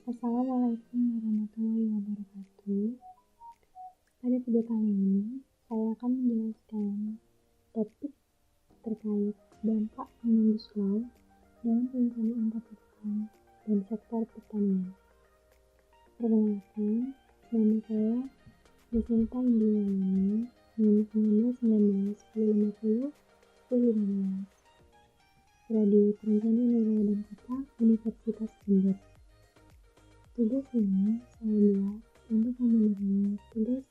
Assalamualaikum warahmatullahi wabarakatuh. Pada video kali ini, saya akan menjelaskan topik terkait dampak Omnibus Law dalam perencanaan tata ruang dan sektor pertanian. Perkenalkan, nama saya Desinta Indriani, NIM 19 1050 Prodi Perencanaan Negara dan Kota, Universitas Jember. Tugas ini saya buat untuk memenuhi tugas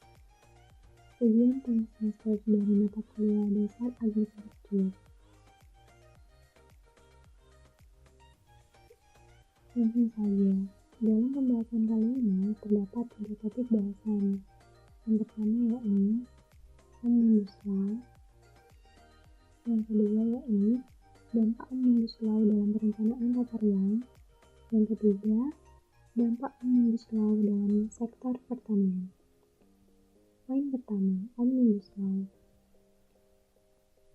ujian tengah semester dari mata kuliah dasar agrikultur. Langsung saja, dalam pembahasan kali ini terdapat 3 topik bahasan. Yang pertama yakni Omnibus Law, yang kedua yakni dampak Omnibus Law dalam perencanaan tata ruang, yang ketiga dampak Omnibus Law dalam sektor pertanian. Poin pertama, Omnibus Law.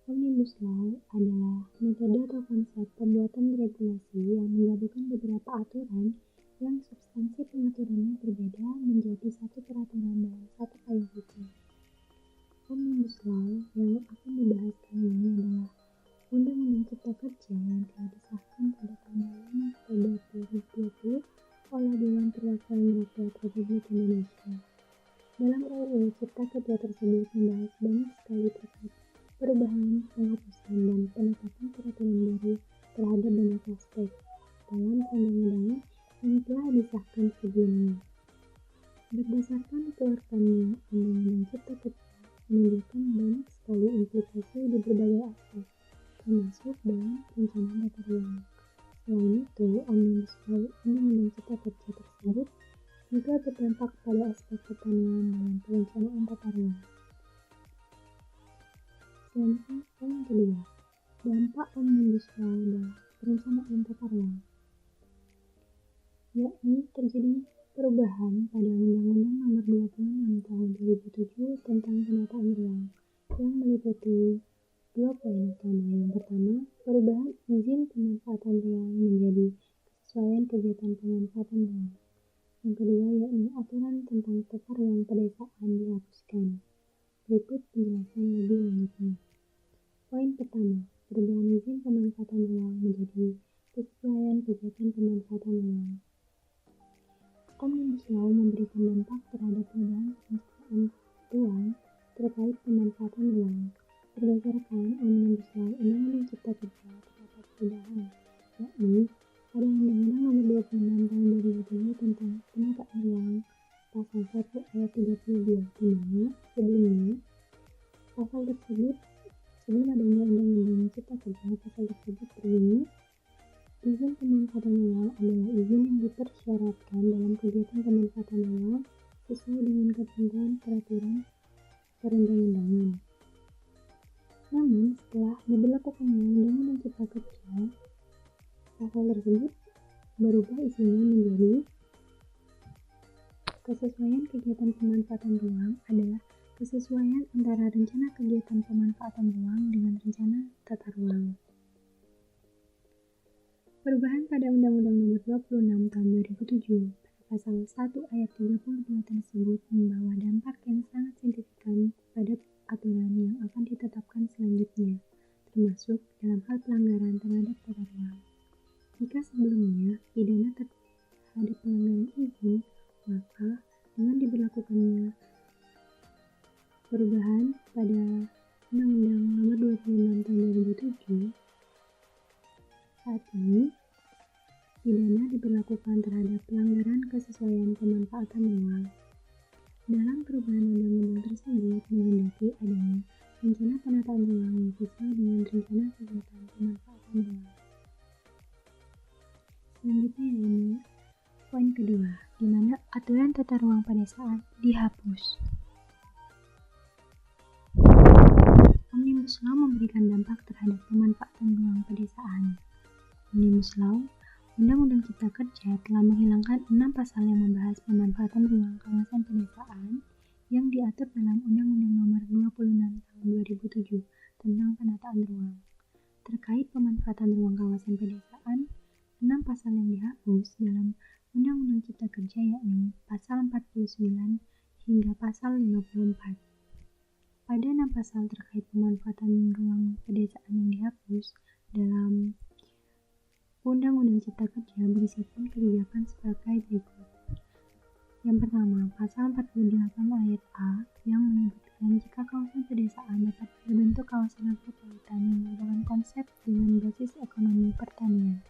Omnibus Law adalah metode atau konsep pembuatan regulasi yang menggabungkan beberapa aturan yang substansi pengaturannya berbeda menjadi satu peraturan dalam satu payung hukum. Omnibus Law yang akan dibahas kali ini adalah Undang-Undang Cipta Kerja yang telah disahkan pada tanggal 5 Oktober 2020 oleh Dewan Perwakilan Rakyat Republik Indonesia. Dalam RUU Cipta Kerja tersebut membahas banyak sekali terkait perubahan, penghapusan, dan penetapan peraturan baru terhadap banyak aspek dalam undang-undangan yang telah disahkan sebelumnya. Berdasarkan dikeluarkannya Undang-Undang Cipta Kerja menimbulkan banyak sekali implikasi di berbagai aspek, termasuk dalam perencanaan tata ruang. Selain itu, Omnibus Law Undang-Undang Cipta Kerja tersebut juga berdampak pada aspek pertanian dalam perencanaan tata ruang. Selanjutnya, poin kedua, dampak Omnibus Law dalam perencanaan tata ruang, yakni terjadinya perubahan pada Undang-Undang Nomor 26 Tahun 2007 tentang penataan ruang yang meliputi 2 poin utama. Yang pertama, perubahan izin pemanfaatan ruang menjadi kesesuaian kegiatan pemanfaatan ruang. Yang kedua, yakni aturan tentang tata ruang pedesaan dihapuskan. Berikut penjelasan lebih lanjutnya. Poin pertama, perubahan izin pemanfaatan ruang menjadi kesesuaian kegiatan pemanfaatan ruang. Omnibus Law memberikan dampak terhadap perubahan perencanaan ruang terkait pemanfaatan ruang. Berdasarkan Omnibus Law Undang-Undang Cipta Kerja terdapat perubahan, yakni pada Undang-Undang Nomor 26 Tahun 2007 tentang penataan ruang Pasal 1 Ayat 32, di mana sebelum adanya Undang-Undang Cipta Kerja, pasal tersebut berbunyi, izin pemanfaatan ruang adalah izin yang dipersyaratkan dalam kegiatan pemanfaatan ruang sesuai dengan ketentuan peraturan perundang-undangan. Namun, setelah diberlakukannya Undang-Undang Cipta Kerja, pasal tersebut berubah isinya menjadi kesesuaian kegiatan pemanfaatan ruang adalah kesesuaian antara rencana kegiatan pemanfaatan ruang dengan rencana tata ruang. Perubahan pada Undang-Undang Nomor 26 Tahun 2007 pada pasal 1 Ayat 32 tersebut membawa dampak yang sangat signifikan pada aturan yang akan ditetapkan selanjutnya, termasuk dalam hal pelanggaran terhadap tata ruang. Jika sebelumnya pidana terhadap pelanggaran izin, maka dengan diberlakukannya perubahan pada Undang-Undang Nomor 26 Tahun 2007, saat ini pidana diberlakukan terhadap pelanggaran kesesuaian pemanfaatan ruang. Dalam perubahan undang-undang tersebut menghendaki adanya rencana penataan ruang yang sesuai dengan rencana kegiatan pemanfaatan ruang. Selanjutnya ini poin kedua, di mana aturan tata ruang pedesaan dihapus. Omnibus Law memberikan dampak terhadap pemanfaatan ruang pedesaan. Omnibus Law Undang-Undang Cipta Kerja telah menghilangkan 6 pasal yang membahas pemanfaatan ruang kawasan pedesaan yang diatur dalam Undang-Undang Nomor 26 Tahun 2007 tentang penataan ruang. Terkait pemanfaatan ruang kawasan pedesaan, 6 pasal yang dihapus dalam Undang-Undang Cipta Kerja yakni Pasal 49 hingga Pasal 54. Pada 6 pasal terkait pemanfaatan ruang pedesaan yang dihapus dalam Undang-Undang Cipta Kerja berisikan kebijakan sebagai berikut. Yang pertama, Pasal 48 ayat A yang menyebutkan jika kawasan pedesaan dapat berbentuk kawasan agropolitan yang merupakan konsep dengan basis ekonomi pertanian.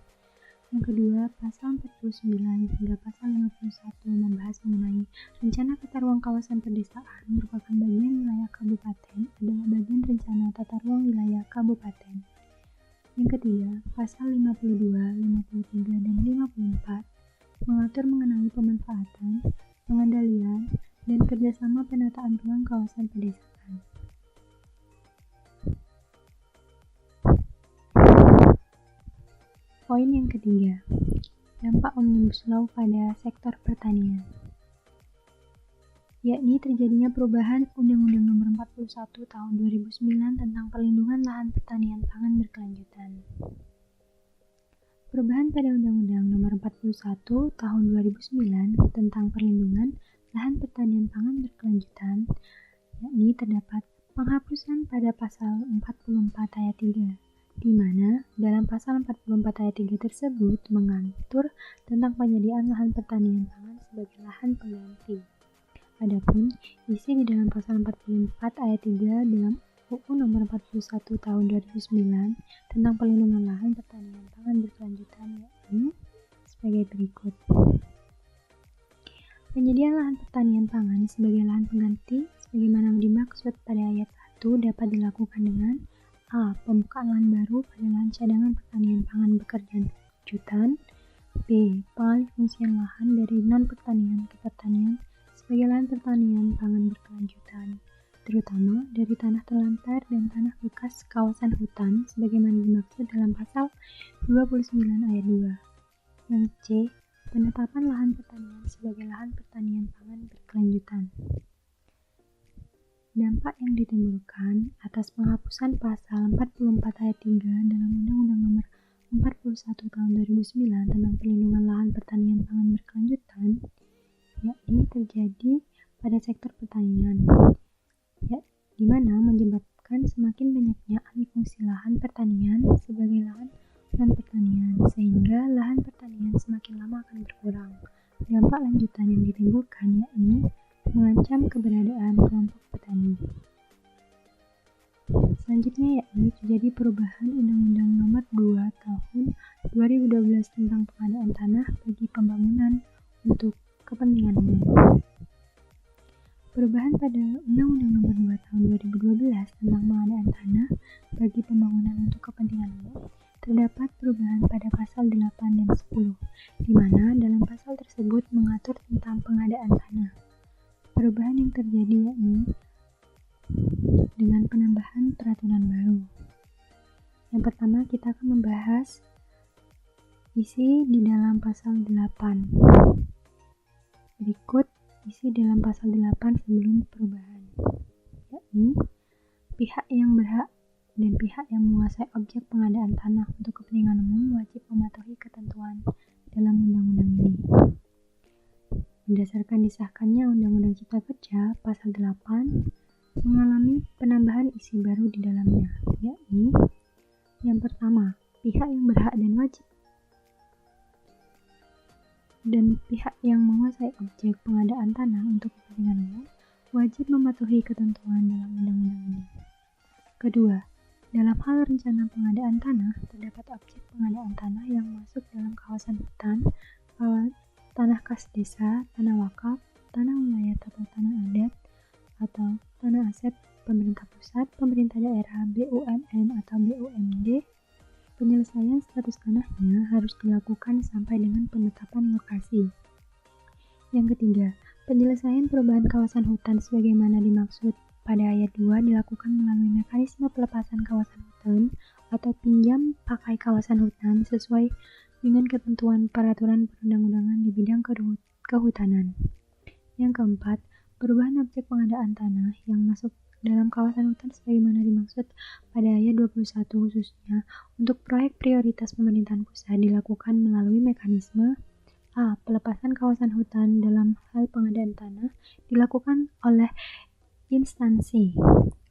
Yang kedua, Pasal 49 hingga Pasal 51 membahas mengenai rencana tata ruang kawasan pedesaan merupakan bagian wilayah kabupaten adalah bagian rencana tata ruang wilayah kabupaten. Yang ketiga, Pasal 52, 53, dan 54 mengatur mengenai pemanfaatan, pengendalian, dan kerjasama penataan ruang kawasan pedesaan. Poin yang ketiga, dampak Omnibus Law pada sektor pertanian, yakni terjadinya perubahan Undang-Undang Nomor 41 Tahun 2009 tentang perlindungan lahan pertanian pangan berkelanjutan. Perubahan pada Undang-Undang Nomor 41 Tahun 2009 tentang perlindungan lahan pertanian pangan berkelanjutan, yakni terdapat penghapusan pada Pasal 44 ayat 3, di mana dalam Pasal 44 ayat 3 tersebut mengatur tentang penyediaan lahan pertanian pangan sebagai lahan pengganti. Adapun isi di dalam Pasal 44 ayat 3 dalam UU Nomor 41 Tahun 2009 tentang perlindungan lahan pertanian pangan berkelanjutan yakni sebagai berikut. Penyediaan lahan pertanian pangan sebagai lahan pengganti sebagaimana dimaksud pada ayat 1 dapat dilakukan dengan A. Pembukaan lahan baru pada lahan cadangan pertanian pangan berkelanjutan. B. Pengalihfungsian lahan dari non-pertanian ke pertanian sebagai lahan pertanian pangan berkelanjutan, terutama dari tanah terlantar dan tanah bekas kawasan hutan sebagaimana dimaksud dalam Pasal 29 ayat 2. Yang C. Penetapan lahan pertanian sebagai lahan pertanian pangan berkelanjutan. Dampak yang ditimbulkan atas penghapusan Pasal 44 ayat 3 dalam Undang-Undang Nomor 41 Tahun 2009 tentang perlindungan lahan pertanian pangan berkelanjutan, yakni terjadi pada sektor pertanian, di mana menyebabkan semakin banyaknya alih fungsi lahan pertanian sebagai lahan non-pertanian, sehingga lahan pertanian semakin lama akan berkurang. Dampak lanjutan yang ditimbulkan yakni mengancam keberadaan kelompok petani. Selanjutnya yakni terjadi perubahan Undang-Undang Nomor 2 Tahun 2012 tentang pengadaan tanah bagi pembangunan untuk kepentingan umum. Perubahan pada Undang-Undang Nomor 2 Tahun 2012 tentang pengadaan tanah bagi pembangunan untuk kepentingan umum terdapat perubahan pada Pasal 8 dan 10, di mana dalam pasal tersebut mengatur tentang pengadaan tanah. Perubahan yang terjadi yakni dengan penambahan peraturan baru. Yang pertama kita akan membahas isi di dalam Pasal 8. Berikut isi dalam Pasal 8 sebelum perubahan, yakni pihak yang berhak dan pihak yang menguasai objek pengadaan tanah untuk kepentingan umum wajib mematuhi ketentuan dalam undang-undang ini. Berdasarkan disahkannya Undang-Undang Cipta Kerja, Pasal 8 mengalami penambahan isi baru di dalamnya, yakni yang pertama, pihak yang berhak dan wajib dan pihak yang menguasai objek pengadaan tanah untuk kepentingan umum wajib mematuhi ketentuan dalam undang-undang ini. Kedua, dalam hal rencana pengadaan tanah, terdapat objek pengadaan tanah yang masuk dalam kawasan hutan, tanah kas desa, tanah wakaf, tanah wilayah atau tanah adat, atau tanah aset pemerintah pusat, pemerintah daerah, BUMN atau BUMD. Penyelesaian status tanahnya harus dilakukan sampai dengan penetapan lokasi. Yang ketiga, penyelesaian perubahan kawasan hutan sebagaimana dimaksud pada ayat 2 dilakukan melalui mekanisme pelepasan kawasan hutan atau pinjam pakai kawasan hutan sesuai dengan ketentuan peraturan perundang-undangan di bidang kehutanan. Yang keempat, perubahan objek pengadaan tanah yang masuk dalam kawasan hutan sebagaimana dimaksud pada ayat 21 khususnya untuk proyek prioritas pemerintahan pusat dilakukan melalui mekanisme A. Pelepasan kawasan hutan dalam hal pengadaan tanah dilakukan oleh instansi.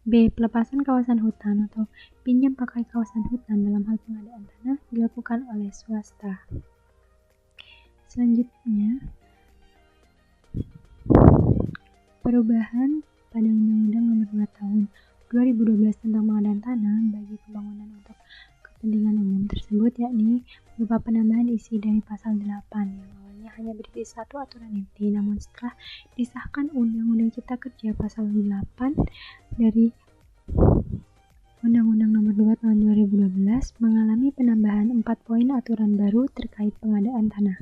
B. Pelepasan kawasan hutan atau pinjam pakai kawasan hutan dalam hal pengadaan tanah dilakukan oleh swasta. Selanjutnya, perubahan pada Undang-Undang Nomor 2 Tahun 2012 tentang pengadaan tanah bagi pembangunan untuk kepentingan umum tersebut, yakni berupa penambahan isi dari pasal 8 yang awalnya hanya berisi satu aturan inti, namun setelah disahkan Undang-Undang Cipta Kerja pasal 8 dari Undang-Undang Nomor 2 Tahun 2012 mengalami penambahan 4 poin aturan baru terkait pengadaan tanah.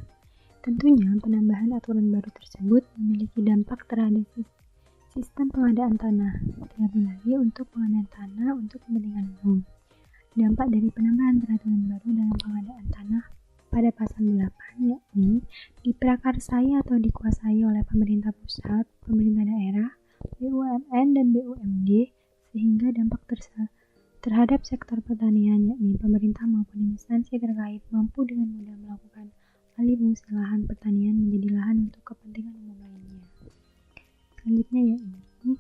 Tentunya penambahan aturan baru tersebut memiliki dampak terhadap sistem pengadaan tanah, terlebih lagi untuk pengadaan tanah untuk kepentingan umum. Dampak dari penambahan peraturan baru dalam pengadaan tanah pada pasal 8 yakni diprakarsai atau dikuasai oleh pemerintah pusat, pemerintah daerah, BUMN dan BUMD, sehingga dampak terhadap sektor pertanian yakni pemerintah maupun instansi terkait mampu dengan mudah melakukan alih fungsi lahan pertanian menjadi lahan untuk kepentingan umum lainnya. Selanjutnya yakni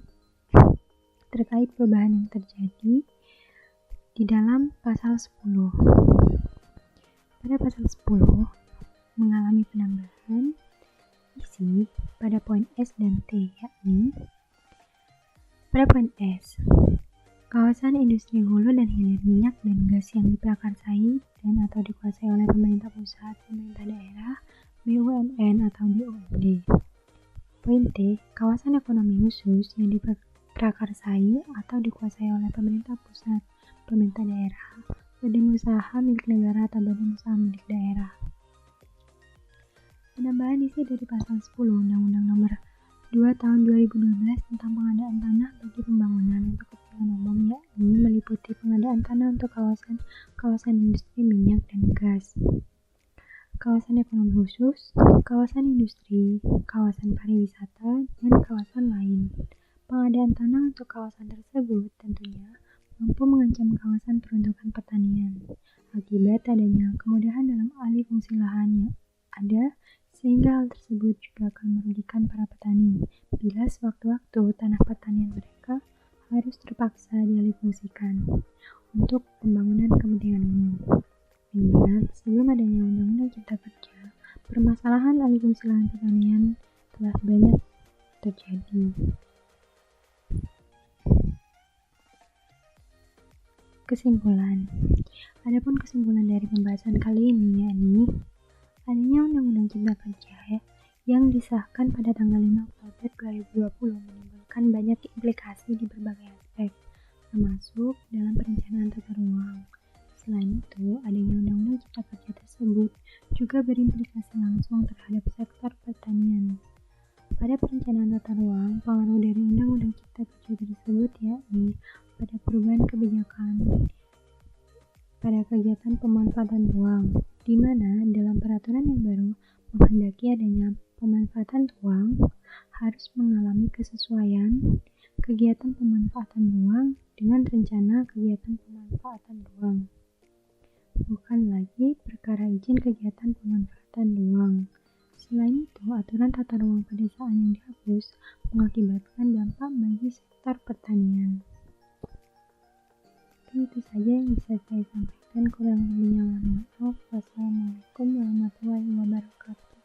terkait perubahan yang terjadi di dalam pasal 10. Pada pasal 10 mengalami penambahan isi pada poin S dan T, yakni pada poin S, kawasan industri hulu dan hilir minyak dan gas yang diprakarsai dan atau dikuasai oleh pemerintah pusat, pemerintah daerah, BUMN atau BUMD. Poin T, kawasan ekonomi khusus yang diprakarsai atau dikuasai oleh pemerintah pusat, pemerintah daerah, badan usaha milik negara atau badan usaha milik daerah. Penambahan isi dari pasal 10 Undang-Undang Nomor 2 Tahun 2012 tentang pengadaan tanah bagi pembangunan untuk kepentingan umum, yakni meliputi pengadaan tanah untuk kawasan industri minyak dan gas, kawasan ekonomi khusus, kawasan industri, kawasan pariwisata, dan kawasan lain. Pengadaan tanah untuk kawasan tersebut tentunya mampu mengancam kawasan peruntukan pertanian akibat adanya kemudahan dalam alih fungsi lahan yang ada, sehingga hal tersebut juga akan merugikan para petani bila sewaktu-waktu tanah pertanian mereka harus terpaksa dialihfungsikan untuk pembangunan kepentingan umum. Mengingat sebelum adanya Undang-Undang Cipta Kerja, permasalahan alih fungsi lahan pertanian telah banyak terjadi. Kesimpulan. Adapun kesimpulan dari pembahasan kali ini yakni adanya Undang-Undang Cipta Kerja yang disahkan pada tanggal 5 Oktober 2020 menimbulkan banyak implikasi di berbagai aspek, termasuk dalam perencanaan tata ruang. Selain itu, adanya Undang-Undang Cipta Kerja tersebut juga berimplikasi langsung terhadap sektor pertanian. Pada perencanaan tata ruang, pengaruh dari Undang-Undang Cipta Kerja tersebut yakni pada perubahan kebijakan pada kegiatan pemanfaatan ruang, di mana dalam peraturan yang baru menghendaki adanya pemanfaatan ruang harus mengalami kesesuaian kegiatan pemanfaatan ruang dengan rencana kegiatan pemanfaatan ruang, bukan lagi perkara izin kegiatan pemanfaatan ruang. Selain itu, aturan tata ruang pedesaan yang dihapus mengakibatkan dampak bagi sektor pertanian. Itu saja yang bisa saya sampaikan, kurang lebihnya mohon maaf. Wassalamualaikum warahmatullahi wabarakatuh.